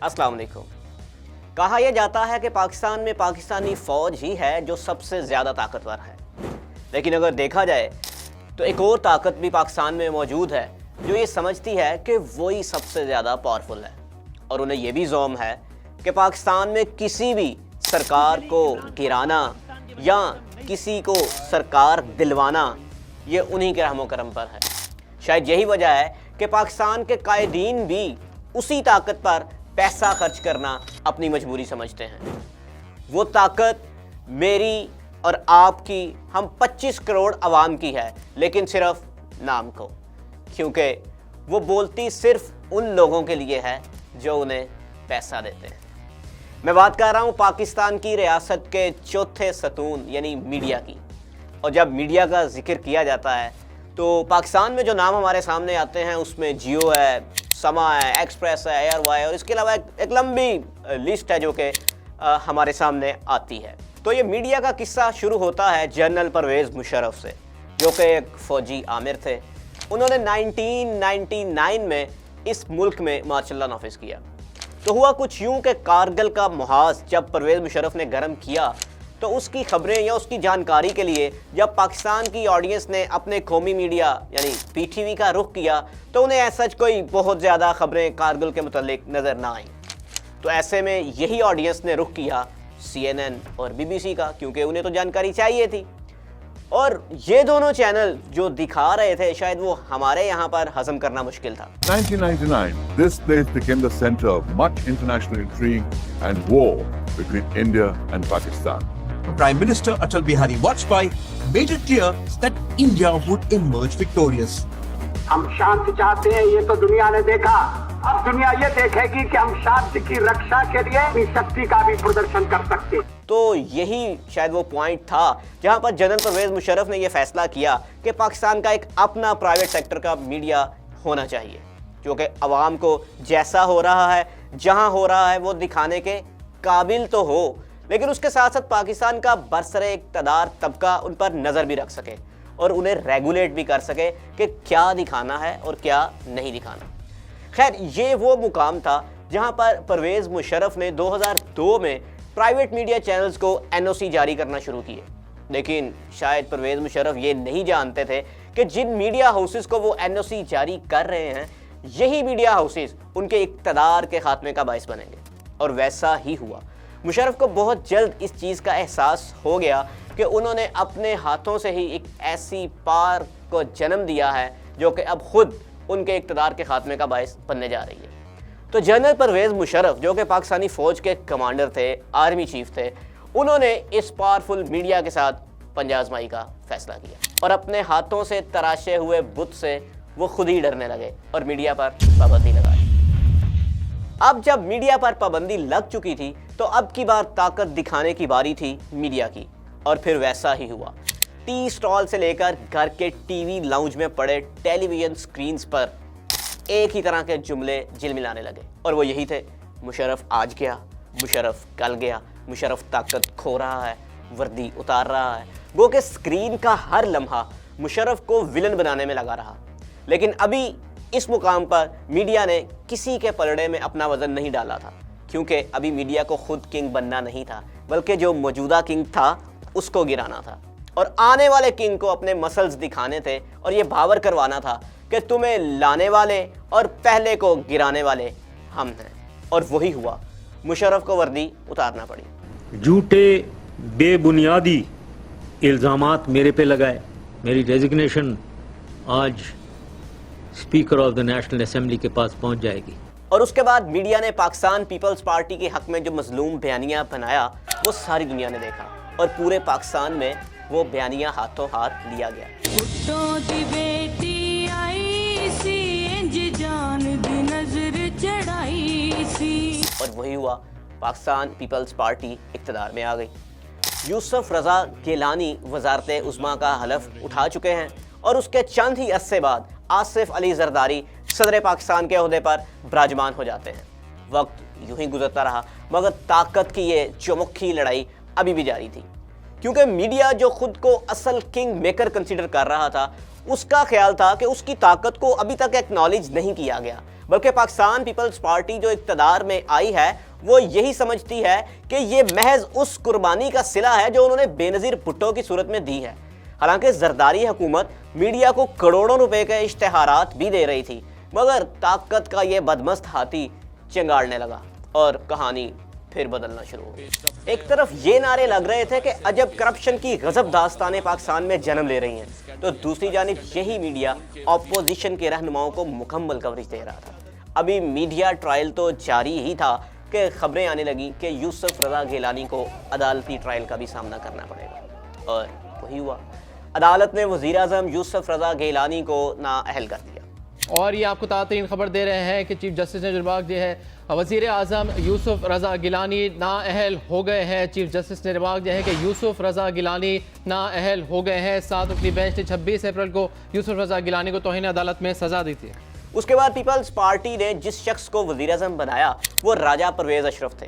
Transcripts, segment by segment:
अस्सलाम वालेकुम। कहा यह जाता है कि पाकिस्तान में पाकिस्तानी फ़ौज ही है जो सबसे ज़्यादा ताकतवर है, लेकिन अगर देखा जाए तो एक और ताकत भी पाकिस्तान में मौजूद है जो ये समझती है कि वही सबसे ज़्यादा पावरफुल है, और उन्हें यह भी ज़ोम है कि पाकिस्तान में किसी भी सरकार को गिराना या किसी को सरकार दिलवाना ये उन्हीं के रहमो करम पर है। शायद यही वजह है कि पाकिस्तान के कायदीन भी उसी ताकत पर पैसा खर्च करना अपनी मजबूरी समझते हैं। वो ताकत मेरी और आपकी, हम 25 करोड़ आवाम की है, लेकिन सिर्फ नाम को, क्योंकि वो बोलती सिर्फ उन लोगों के लिए है जो उन्हें पैसा देते हैं। मैं बात कर रहा हूँ पाकिस्तान की रियासत के चौथे सतून यानी मीडिया की। और जब मीडिया का जिक्र किया जाता है तो पाकिस्तान में जो नाम हमारे सामने आते हैं उसमें जियो है, समा है, एक्सप्रेस है, एयरवाई, और इसके अलावा एक लंबी लिस्ट है जो कि हमारे सामने आती है। तो ये मीडिया का किस्सा शुरू होता है जनरल परवेज़ मुशर्रफ से, जो कि एक फ़ौजी आमिर थे। उन्होंने 1999 में इस मुल्क में मार्शल लॉ नाफिज किया। तो हुआ कुछ यूँ कि कारगिल का मुहाज जब परवेज़ मुशर्रफ ने गर्म किया तो उसकी खबरें या उसकी जानकारी के लिए जब पाकिस्तान की ऑडियंस ने अपने कौमी मीडिया यानी PTV का रुख किया तो उन्हें ऐसा कोई बहुत ज़्यादा खबरें कारगिल के मुतालिक नज़र ना आईं। तो ऐसे में यही ऑडियंस ने रुख किया CNN और BBC का, क्योंकि उन्हें तो जानकारी चाहिए थी। और ये दोनों चैनल जो दिखा रहे थे शायद वो हमारे यहाँ पर हजम करना मुश्किल था। 1999, this place became the center of much international intrigue and war between India and Pakistan. Prime Minister Atal Bihari Vajpayee made it clear that India would emerge victorious. हम शांति चाहते हैं, ये तो दुनिया ने देखा। अब दुनिया ये देखेगी कि हम शांति की रक्षा के लिए अपनी शक्ति का भी प्रदर्शन कर सकते हैं। तो यही शायद वो पॉइंट था जहां पर जनरल परवेज़ मुशर्रफ ने ये फैसला किया कि पाकिस्तान का एक अपना प्राइवेट सेक्टर का मीडिया होना चाहिए, जो कि आवाम को जैसा हो रहा है, जहां हो रहा है, वो दिखाने के काबिल तो हो, लेकिन उसके साथ साथ पाकिस्तान का बरसरे इक़्तिदार तबका उन पर नज़र भी रख सके और उन्हें रेगुलेट भी कर सके कि क्या दिखाना है और क्या नहीं दिखाना। खैर, ये वो मुकाम था जहां पर परवेज़ मुशर्रफ ने 2002 में प्राइवेट मीडिया चैनल्स को NOC जारी करना शुरू किए। लेकिन शायद परवेज़ मुशर्रफ ये नहीं जानते थे कि जिन मीडिया हाउसेस को वो NOC जारी कर रहे हैं यही मीडिया हाउसेस उनके इक़्तिदार के खात्मे का बाइस बनेंगे। और वैसा ही हुआ। मुशर्रफ को बहुत जल्द इस चीज़ का एहसास हो गया कि उन्होंने अपने हाथों से ही एक ऐसी पार को जन्म दिया है जो कि अब खुद उनके इक़्तिदार के खात्मे का बाइस बनने जा रही है। तो जनरल परवेज़ मुशर्रफ, जो कि पाकिस्तानी फ़ौज के कमांडर थे, आर्मी चीफ थे, उन्होंने इस पावरफुल मीडिया के साथ पंजा आज़माई का फ़ैसला किया और अपने हाथों से तराशे हुए बुत से वो खुद ही डरने लगे और मीडिया पर पाबंदी लगाई। अब जब मीडिया पर पाबंदी लग चुकी थी तो अब की बार ताकत दिखाने की बारी थी मीडिया की, और फिर वैसा ही हुआ। टी स्टॉल से लेकर घर के TV लाउंज में पड़े टेलीविज़न स्क्रीन्स पर एक ही तरह के जुमले झिलमिलाने लगे, और वो यही थे, मुशर्रफ आज गया, मुशर्रफ कल गया, मुशर्रफ ताकत खो रहा है, वर्दी उतार रहा है। वो कि स्क्रीन का हर लम्हा मुशर्रफ को विलन बनाने में लगा रहा। लेकिन अभी इस मुकाम पर मीडिया ने किसी के पलड़े में अपना वजन नहीं डाला था, क्योंकि अभी मीडिया को खुद किंग बनना नहीं था, बल्कि जो मौजूदा किंग था उसको गिराना था और आने वाले किंग को अपने मसल्स दिखाने थे और ये बावर करवाना था कि तुम्हें लाने वाले और पहले को गिराने वाले हम हैं। और वही हुआ, मुशर्रफ को वर्दी उतारना पड़ी। झूठे बेबुनियादी इल्ज़ामात मेरे पे लगाए। मेरी रेजिग्नेशन आज speaker of the national assembly के पास पहुंच जाएगी। और उसके बाद मीडिया ने पाकिस्तान पीपल्स पार्टी के हक में जो मजलूम बयानियाँ बनाया वो सारी दुनिया ने देखा और पूरे पाकिस्तान में वो बयानियाँ हाथों हाथ लिया गया। और वही हुआ, पाकिस्तान पीपल्स पार्टी इक़्तिदार में आ गई। यूसुफ रज़ा गिलानी वज़ारत उज़्मा का हलफ उठा चुके हैं और उसके चंद ही अरसे बाद आसिफ अली जरदारी सदर पाकिस्तान के ओहदे पर विराजमान हो जाते हैं। वक्त यूं ही गुजरता रहा मगर ताकत की ये चौमुखी लड़ाई अभी भी जारी थी, क्योंकि मीडिया जो खुद को असल किंग मेकर कंसीडर कर रहा था उसका ख्याल था कि उसकी ताकत को अभी तक एक्नॉलेज नहीं किया गया। बल्कि पाकिस्तान पीपल्स पार्टी जो इक़्तिदार में आई है वो यही समझती है कि ये महज उस कुर्बानी का सिला है जो उन्होंने बेनज़ीर भुट्टो की सूरत में दी है। हालांकि जरदारी हुकूमत मीडिया को करोड़ों रुपए के इश्तिहारात भी दे रही थी, मगर ताकत का ये बदमस्त हाथी चिंगाड़ने लगा और कहानी फिर बदलना शुरू हो गई। एक तरफ ये नारे लग रहे थे कि अजब करप्शन की गजब दास्तानें पाकिस्तान में जन्म ले रही हैं, तो दूसरी जानिब यही मीडिया ऑपोजिशन के रहनुमाओं को मुकम्मल कवरेज दे रहा था। अभी मीडिया ट्रायल तो जारी ही था कि खबरें आने लगी कि यूसुफ रज़ा गिलानी को अदालती ट्रायल का भी सामना करना पड़ेगा, और वही हुआ। अदालत ने वज़ीर आज़म यूसुफ रज़ा गिलानी को नाअहल कर दिया। और ये आपको ताज़ा खबर दे रहे हैं कि चीफ जस्टिस ने दिलबाग जो है वज़ीर आज़म यूसुफ रज़ा गिलानी नाअहल हो गए हैं। चीफ जस्टिस ने दिलबाग दिया है कि यूसुफ रज़ा गिलानी नाअहल हो गए हैं। 7 रुकनी बेंच ने 26 अप्रैल को यूसुफ रज़ा गिलानी को तौहीन अदालत में सज़ा दी थी। उसके बाद पीपल्स पार्टी ने जिस शख्स को वज़ीर आज़म बनाया वो राजा परवेज़ अशरफ थे,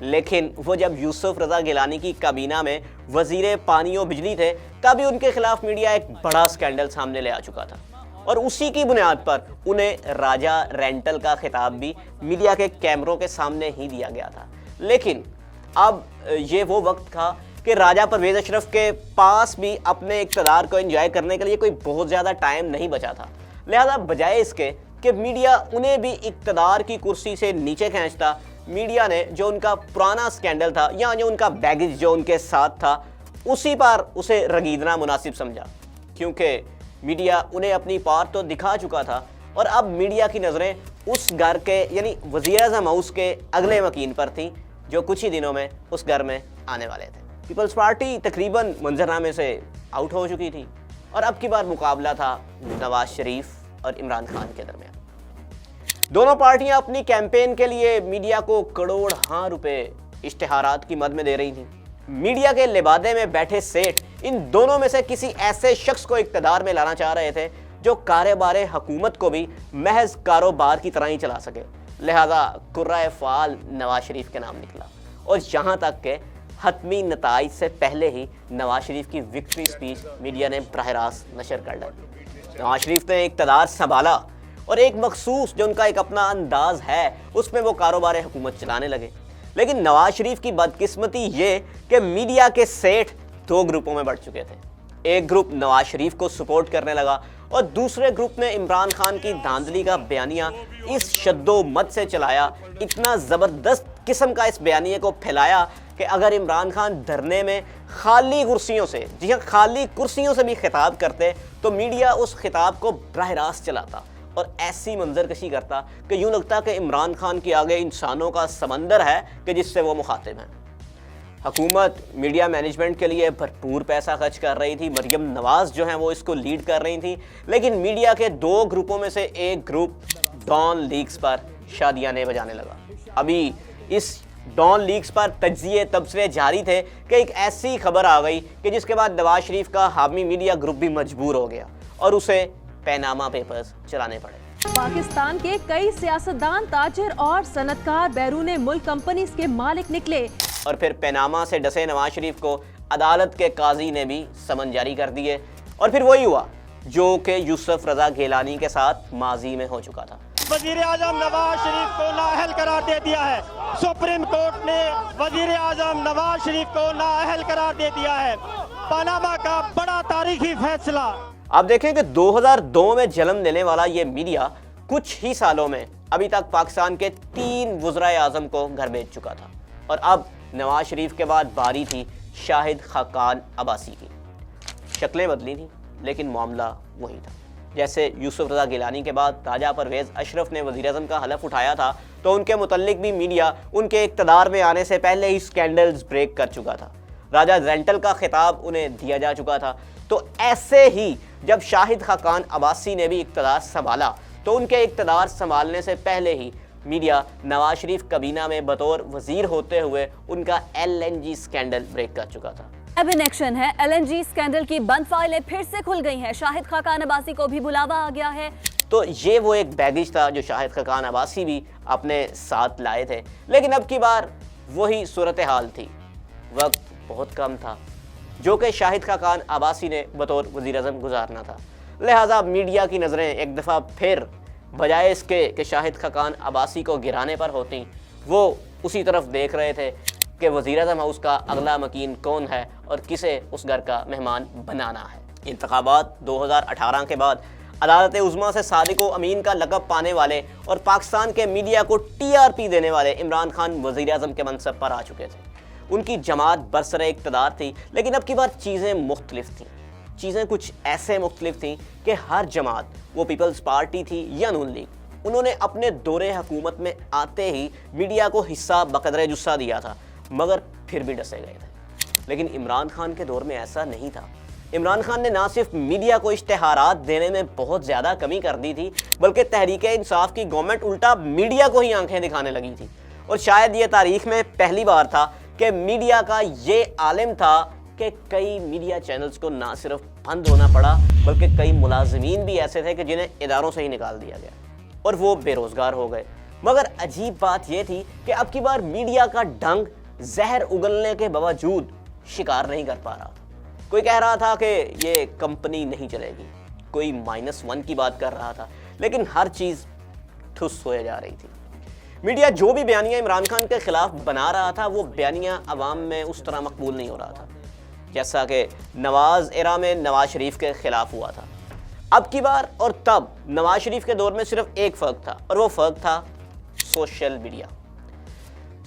लेकिन वो जब यूसुफ रज़ा गिलानी की काबीना में वज़ीर पानी और बिजली थे तभी उनके खिलाफ मीडिया एक बड़ा स्कैंडल सामने ले आ चुका था, और उसी की बुनियाद पर उन्हें राजा रेंटल का खिताब भी मीडिया के कैमरों के सामने ही दिया गया था। लेकिन अब ये वो वक्त था कि राजा परवेज़ अशरफ के पास भी अपने इक़्तिदार को एंजॉय करने के लिए कोई बहुत ज़्यादा टाइम नहीं बचा था। लिहाजा बजाय इसके कि मीडिया उन्हें भी इक़्तिदार की कुर्सी से नीचे खींचता, मीडिया ने जो उनका पुराना स्कैंडल था या जो उनका बैगेज जो उनके साथ था उसी पर उसे रगीदना मुनासिब समझा, क्योंकि मीडिया उन्हें अपनी पावर तो दिखा चुका था और अब मीडिया की नज़रें उस घर के यानी वज़ीर आज़म हाउस के अगले मकीन पर थी जो कुछ ही दिनों में उस घर में आने वाले थे। पीपल्स पार्टी तकरीबन मंजरनामे से आउट हो चुकी थी और अब की बार मुकाबला था नवाज शरीफ और इमरान खान के दरमियान। दोनों पार्टियां अपनी कैंपेन के लिए मीडिया को करोड़ रुपए इश्तिहारात की मद में दे रही थी। मीडिया के लिबादे में बैठे सेठ इन दोनों में से किसी ऐसे शख्स को इक़्तिदार में लाना चाह रहे थे जो कारोबार हुकूमत को भी महज कारोबार की तरह ही चला सके। लिहाजा कुर्रा फ़ाल नवाज शरीफ के नाम निकला, और यहाँ तक के हतमी नताइज से पहले ही नवाज शरीफ की विक्ट्री स्पीच मीडिया ने बराह रास्त नशर कर डाली। नवाज शरीफ ने इक़्तिदार संभाला और एक मखसूस जो उनका एक अपना अंदाज है उसमें वो कारोबार हुकूमत चलाने लगे। लेकिन नवाज शरीफ की बदकिस्मती ये कि मीडिया के सेठ 2 ग्रुपों में बढ़ चुके थे। एक ग्रुप नवाज शरीफ को सपोर्ट करने लगा और दूसरे ग्रुप ने इमरान खान की धांधली का बयानिया इस शद्दोमद से चलाया, इतना ज़बरदस्त किस्म का इस बयानिए को फैलाया कि अगर इमरान खान धरने में खाली कुर्सियों से, जी हाँ खाली कुर्सियों से भी खिताब करते तो मीडिया उस खिताब को बराह रास्त चलाता और ऐसी मंजरकशी करता कि यूँ लगता कि इमरान खान के आगे इंसानों का समंदर है कि जिससे वो मुखातिब हैं। हुकूमत मीडिया मैनेजमेंट के लिए भरपूर पैसा खर्च कर रही थी, मरियम नवाज़ जो हैं वो इसको लीड कर रही थी, लेकिन मीडिया के 2 ग्रुपों में से एक ग्रुप डॉन लीग्स पर शादियाने बजाने लगा। अभी इस डॉन लीग्स पर तज्जिए तबसरे जारी थे कि एक ऐसी खबर आ गई कि जिसके बाद नवाज शरीफ का हामी मीडिया ग्रुप भी मजबूर हो गया और उसे पैनामा पेपर्स चलाने पड़े। पाकिस्तान के कई सियासतदान, ताजिर और सनतकार बैरून मुल्क कंपनीज के मालिक निकले। और फिर पैनामा से डसे नवाज शरीफ को अदालत के काजी ने भी समन जारी कर दिए, और फिर वही हुआ जो कि यूसुफ रज़ा गिलानी के साथ माजी में हो चुका था। वजीर आजम नवाज शरीफ को नाअहल करार दे दिया है। सुप्रीम कोर्ट ने वजीर आजम नवाज शरीफ को नाअहल करार दे दिया है। पनामा का बड़ा तारीखी फैसला। आप देखें कि 2002 में जन्म लेने वाला ये मीडिया कुछ ही सालों में अभी तक पाकिस्तान के 3 वज़राए आज़म को घर भेज चुका था, और अब नवाज शरीफ के बाद बारी थी शाहिद खाकान अब्बासी की। शक्लें बदली थी लेकिन मामला वही था। जैसे यूसुफ रज़ा गिलानी के बाद राजा परवेज़ अशरफ ने वज़ीर आज़म का हलफ उठाया था तो उनके मुतल्लिक भी मीडिया उनके इक़्तिदार में आने से पहले ही स्कैंडल्स ब्रेक कर चुका था। राजा रेंटल का खिताब उन्हें दिया जा चुका था। तो ऐसे ही जब शाहिद खाकान अब्बासी ने भी इक़्तिदार संभाला तो उनके इक़्तिदार संभालने से पहले ही मीडिया नवाज शरीफ कबीना में बतौर वज़ीर होते हुए उनका LNG स्कैंडल ब्रेक कर चुका था। अब इन एक्शन है। LNG स्कैंडल की बंद फाइलें फिर से खुल गई हैं। शाहिद खाकान अब्बासी को भी बुलावा आ गया है। तो ये वो एक बैगेज था जो शाहिद खाकान अब्बासी भी अपने साथ लाए थे, लेकिन अब की बार वही सूरत हाल थी। वक्त बहुत कम था जो कि शाहिद खाकान अब्बासी ने बतौर वज़ीर आज़म गुजारना था। लिहाजा मीडिया की नज़रें एक दफ़ा फिर بجائے اس کے کہ شاہد خاقان عباسی کو گرانے پر ہوتی، وہ اسی طرف دیکھ رہے تھے کہ وزیر اعظم ہاؤس کا اگلا مکین کون ہے اور کسے اس گھر کا مہمان بنانا ہے۔ انتخابات 2018 کے بعد عدالت عظمیٰ سے صادق و امین کا لقب پانے والے اور پاکستان کے میڈیا کو TRP دینے والے عمران خان وزیر اعظم کے منصب پر آ چکے تھے۔ ان کی جماعت برسر اقتدار تھی، لیکن اب کی بار چیزیں مختلف تھیں۔ چیزیں کچھ ایسے مختلف تھیں کہ ہر جماعت، وہ پیپلز پارٹی تھی یا نون لیگ، انہوں نے اپنے دور حکومت میں آتے ہی میڈیا کو حصہ بقدر جثہ دیا تھا، مگر پھر بھی ڈسے گئے تھے۔ لیکن عمران خان کے دور میں ایسا نہیں تھا۔ عمران خان نے نہ صرف میڈیا کو اشتہارات دینے میں بہت زیادہ کمی کر دی تھی، بلکہ تحریک انصاف کی گورنمنٹ الٹا میڈیا کو ہی آنکھیں دکھانے لگی تھی۔ اور شاید یہ تاریخ میں پہلی بار تھا کہ میڈیا کا یہ عالم تھا کہ کئی میڈیا چینلز کو نہ صرف بند ہونا پڑا، بلکہ کئی ملازمین بھی ایسے تھے کہ جنہیں اداروں سے ہی نکال دیا گیا اور وہ بے روزگار ہو گئے۔ مگر عجیب بات یہ تھی کہ اب کی بار میڈیا کا ڈنگ زہر اگلنے کے باوجود شکار نہیں کر پا رہا تھا۔ کوئی کہہ رہا تھا کہ یہ کمپنی نہیں چلے گی، کوئی -1 کی بات کر رہا تھا، لیکن ہر چیز ٹھس ہوئے جا رہی تھی۔ میڈیا جو بھی بیانیہ عمران خان کے خلاف بنا رہا تھا، وہ بیانیہ عوام میں اس طرح مقبول نہیں ہو رہا تھا جیسا کہ نواز ایرا میں نواز شریف کے خلاف ہوا تھا۔ اب کی بار اور تب نواز شریف کے دور میں صرف ایک فرق تھا، اور وہ فرق تھا سوشل میڈیا۔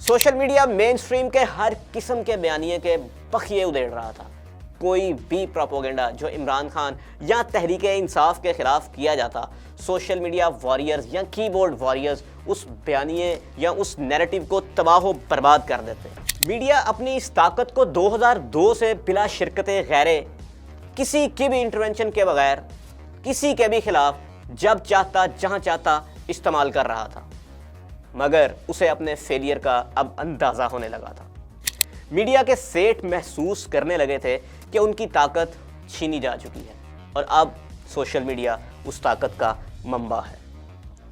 سوشل میڈیا مین سٹریم کے ہر قسم کے بیانیے کے بخیے ادھیڑ رہا تھا۔ کوئی بھی پروپیگنڈا جو عمران خان یا تحریک انصاف کے خلاف کیا جاتا، سوشل میڈیا واریئرز یا کی بورڈ واریئرز اس بیانیے یا اس نیریٹو کو تباہ و برباد کر دیتے۔ میڈیا اپنی اس طاقت کو 2002 سے بلا شرکت غیرے، کسی کی بھی انٹرونشن کے بغیر، کسی کے بھی خلاف جب چاہتا جہاں چاہتا استعمال کر رہا تھا، مگر اسے اپنے فیلئر کا اب اندازہ ہونے لگا تھا۔ میڈیا کے سیٹ محسوس کرنے لگے تھے کہ ان کی طاقت چھینی جا چکی ہے، اور اب سوشل میڈیا اس طاقت کا منبع ہے۔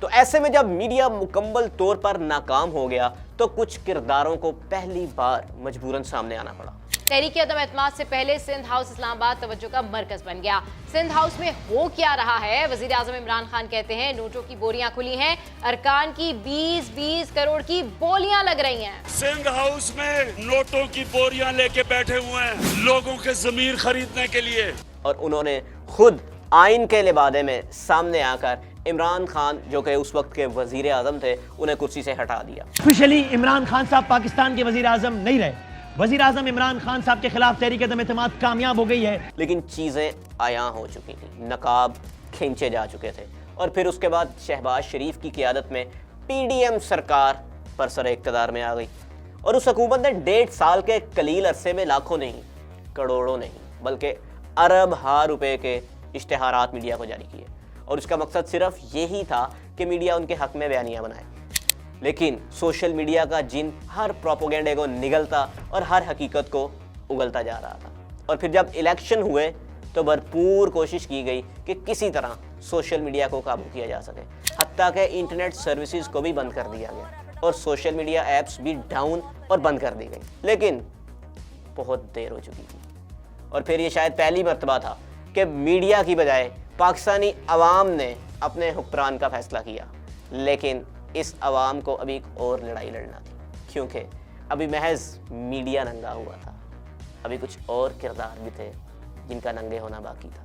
تو ایسے میں جب میڈیا مکمل طور پر ناکام ہو گیا تو کچھ کرداروں کو پہلی بار مجبوراً سامنے آنا پڑا۔ تحریک عدم اعتماد سے پہلے سندھ ہاؤس اسلام آباد توجہ کا مرکز بن گیا۔ سندھ ہاؤس میں ہو کیا رہا ہے؟ وزیر اعظم عمران خان کہتے ہیں نوٹوں کی بوریاں کھلی ہیں، ارکان کی 20-20 کروڑ کی بولیاں لگ رہی ہیں۔ سندھ ہاؤس میں نوٹوں کی بوریاں لے کے بیٹھے ہوئے ہیں لوگوں کے ضمیر خریدنے کے لیے۔ اور انہوں نے خود آئین کے لبادے میں سامنے آ کر عمران خان جو کہ اس وقت کے وزیر اعظم تھے انہیں کرسی سے ہٹا دیا۔ آفیشلی عمران خان صاحب پاکستان کے وزیر اعظم نہیں رہے۔ وزیر اعظم عمران خان صاحب کے خلاف تحریک عدم اعتماد کامیاب ہو گئی ہے، لیکن چیزیں عیاں ہو چکی تھیں، نقاب کھینچے جا چکے تھے، اور پھر اس کے بعد شہباز شریف کی قیادت میں PDM سرکار برسر اقتدار میں آ گئی، اور اس حکومت نے 1.5 سال کے قلیل عرصے میں لاکھوں نہیں، کروڑوں نہیں، بلکہ ارب ہا روپے کے اشتہارات میڈیا کو جاری کیے، اور اس کا مقصد صرف یہی تھا کہ میڈیا ان کے حق میں بیانیہ بنائے۔ لیکن سوشل میڈیا کا جن ہر پروپیگنڈے کو نگلتا اور ہر حقیقت کو اگلتا جا رہا تھا، اور پھر جب الیکشن ہوئے تو بھرپور کوشش کی گئی کہ کسی طرح سوشل میڈیا کو قابو کیا جا سکے، حتیٰ کہ انٹرنیٹ سروسز کو بھی بند کر دیا گیا اور سوشل میڈیا ایپس بھی ڈاؤن اور بند کر دی گئی، لیکن بہت دیر ہو چکی تھی۔ اور پھر یہ شاید پہلی مرتبہ تھا کہ میڈیا کی بجائے پاکستانی عوام نے اپنے حکمران کا فیصلہ کیا، لیکن اس عوام کو ابھی ایک اور لڑائی لڑنا تھی، کیونکہ ابھی محض میڈیا ننگا ہوا تھا، ابھی کچھ اور کردار بھی تھے جن کا ننگے ہونا باقی تھا۔